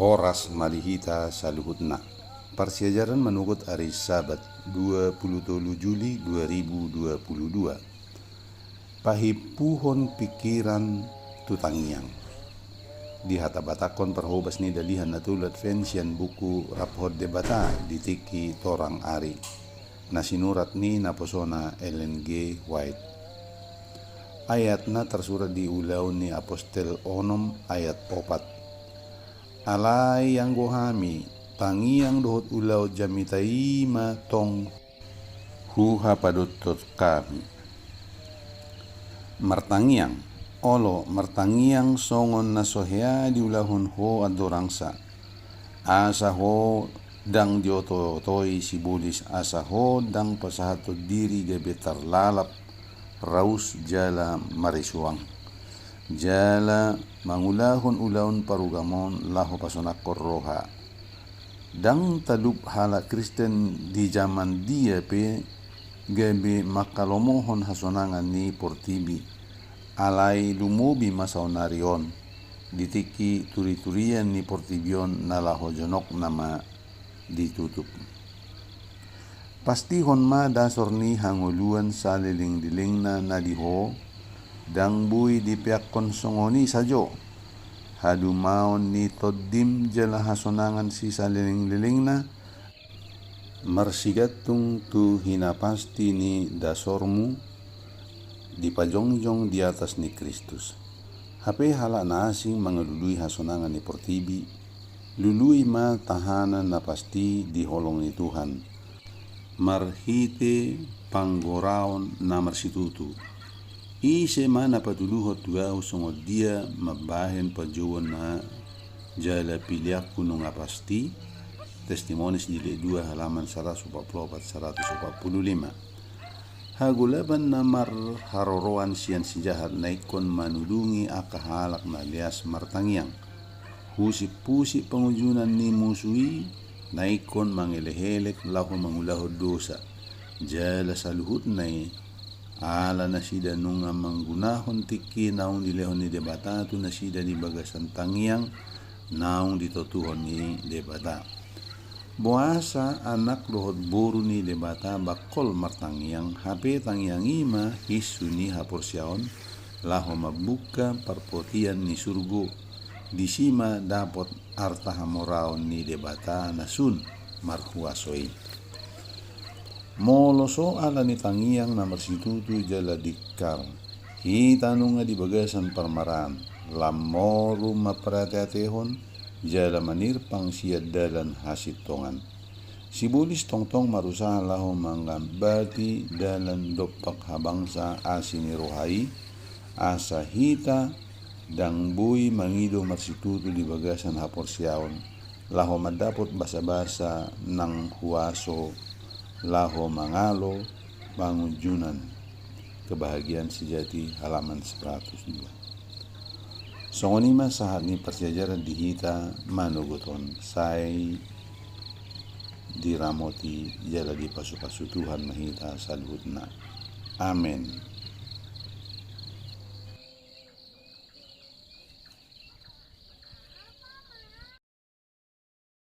Horas malihita saluhutna. Persiajaran menugut hari Sabat 27 Juli 2022. Pahipuhon pikiran tutangiang. Di hatabatakon perhobas ni dalihan natulat pensian buku raphod debata di tiki torang ari. Nasinurat ni naposona Ellen G. White. Ayat na tersurat di ulaun ni Apostel Onom ayat 4. Alay yang gohami tangiang dohot ulau jamitaima tong huha padutot kami. Martangiang olo martangiang songon na sohea di ulahon ho adorangsa. Asa ho dang dioto toi sibulis asa ho dang pasahato diri gebetar lalap raus jala marisuang. Jala mangulahon ulaun parugamon laho pasonakor roha. Dang talup hala Kristen di zaman dia pe gabe makalomohon hasonangan ni portibi. Alay lumubi masaonarion. Ditiki turi-turian ni portibion na laho jonok nama ditutup. Pastihon ma dasor ni hanguluan sa liling-diling na nadiho. Dang bui di pihak konsongoni sajo. Hadumaon ni todim jala hasonangan si saliling-liling na. Marsigatung tu hinapasti ni dasormu dipajongjong di atas ni Kristus. Hape hala na asing mangalului hasonangan ni portibi. Lului ma tahanan na pasti di holong ni Tuhan. Marhite panggoraon na marsitutu. Ise mana paduluhot tuau songod dia mabahen pajuan na jala piliak kunung apasti. Testimonis jilid 2 halaman 144-145. Hagulaban na marharoroan siyan si jahat na ikon manulungi akahalak na lias martangiang. Husip-pusip pangujunan ni musui na ikon mangelehelek lahu mangulahod dosa. Jala saluhut na ala na sida nung manggunahon tiki naung dilehon ni debata tu na sida di bagasan tangiang naung ditotuhon ni debata. Buasa anak lohot buru ni debata bakol martangiang hape tangiang ima hisu ni haporsyaon laho mabuka parpotian ni surgo disima dapot arta hamoraon ni debata nasun marhuasoi. Moloso ala ni tangiang na marsitutu jala dikar. Hitanunga di bagasan parmaran. Lamoru maprateatehon jala manirpang siya dalan hasitongan. Sibulis tongtong marusaha laho manggambati dalan dopak habangsa asini rohai. Asa hita dang bui mangido marsitutu di bagasan haporsyaon. Laho madapot basa-basa nang huaso. Laho mangalo bangujunan. Kebahagiaan sejati halaman 102. Songonima sahat ni persiajaran dihita manuguton say diramoti jala di pasu-pasu Tuhan mahita saluhutna. Amen.